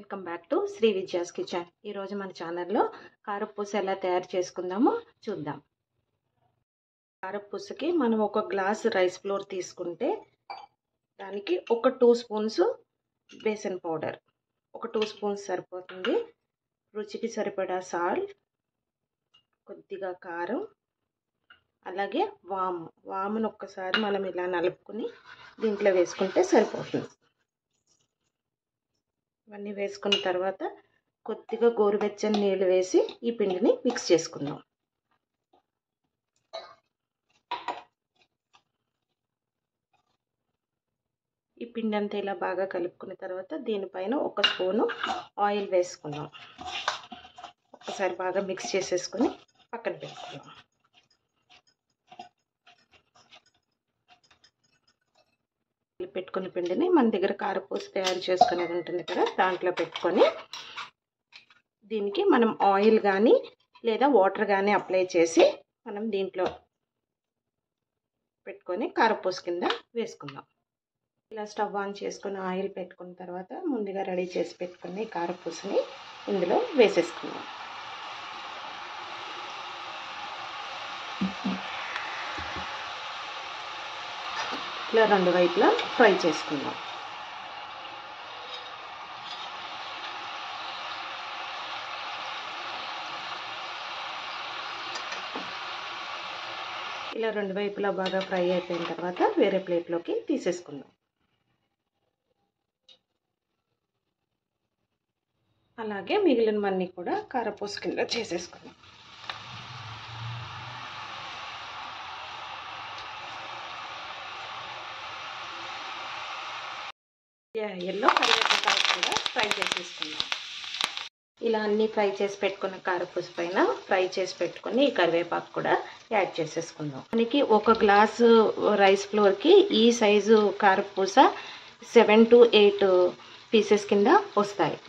Welcome back to Sri Vidya's kitchen. ఈరోజు మన ఛానల్లో కారపూస ఎలా తయారు చేసుకుందామో చూద్దాం. కారపూసకి మనం ఒక గ్లాస్ రైస్ ఫ్లోర్ తీసుకుంటే దానికి ఒక 2 స్పూన్స్ బేసన్ పౌడర్, ఒక 2 స్పూన్స్ సరిపోతుంది. రుచికి సరిపడా సాల్ట్, కొద్దిగా కారం, అలాగే వామును ఒక్కసారి మనం ఇలా నలుపుకొని దీంట్లో వేసుకుంటే సరిపోతుంది. ఇవన్నీ వేసుకున్న తర్వాత కొద్దిగా గోరువెచ్చని నీళ్ళు వేసి ఈ పిండిని మిక్స్ చేసుకుందాం. ఈ పిండి అంతా ఇలా బాగా కలుపుకున్న తర్వాత దీనిపైన ఒక స్పూను ఆయిల్ వేసుకుందాం. ఒకసారి బాగా మిక్స్ చేసేసుకొని పక్కన పెట్టుకుందాం. పెట్టుకున్న పిండిని మన దగ్గర కారపూస తయారు చేసుకునేది ఉంటుంది కదా, దాంట్లో పెట్టుకొని దీనికి మనం ఆయిల్ కానీ లేదా వాటర్ కానీ అప్లై చేసి మనం దీంట్లో పెట్టుకొని కారపూస కింద వేసుకుందాం. ఇలా స్టవ్ ఆన్ చేసుకొని ఆయిల్ పెట్టుకున్న తర్వాత ముందుగా రెడీ చేసి పెట్టుకుని కారపూసని ఇందులో వేసేసుకుందాం. ఇలా రెండు వైపులా ఫ్రై చేసుకుందాం. ఇలా రెండు వైపులా బాగా ఫ్రై అయిపోయిన తర్వాత వేరే ప్లేట్లోకి తీసేసుకుందాం. అలాగే మిగిలినవన్నీ కూడా కారపూస కింద చేసేసుకుందాం. ఎల్లో కరివేపాకు కూడా ఫ్రై చేసేసుకుందాం. ఇలా అన్నీ ఫ్రై చేసి పెట్టుకున్న కారపూస పైన ఫ్రై చేసి పెట్టుకుని ఈ కరివేపాకు కూడా యాడ్ చేసేసుకుందాం. మనకి ఒక గ్లాసు రైస్ ఫ్లోర్కి ఈ సైజు కారపూస 7 to 8 పీసెస్ కింద వస్తాయి.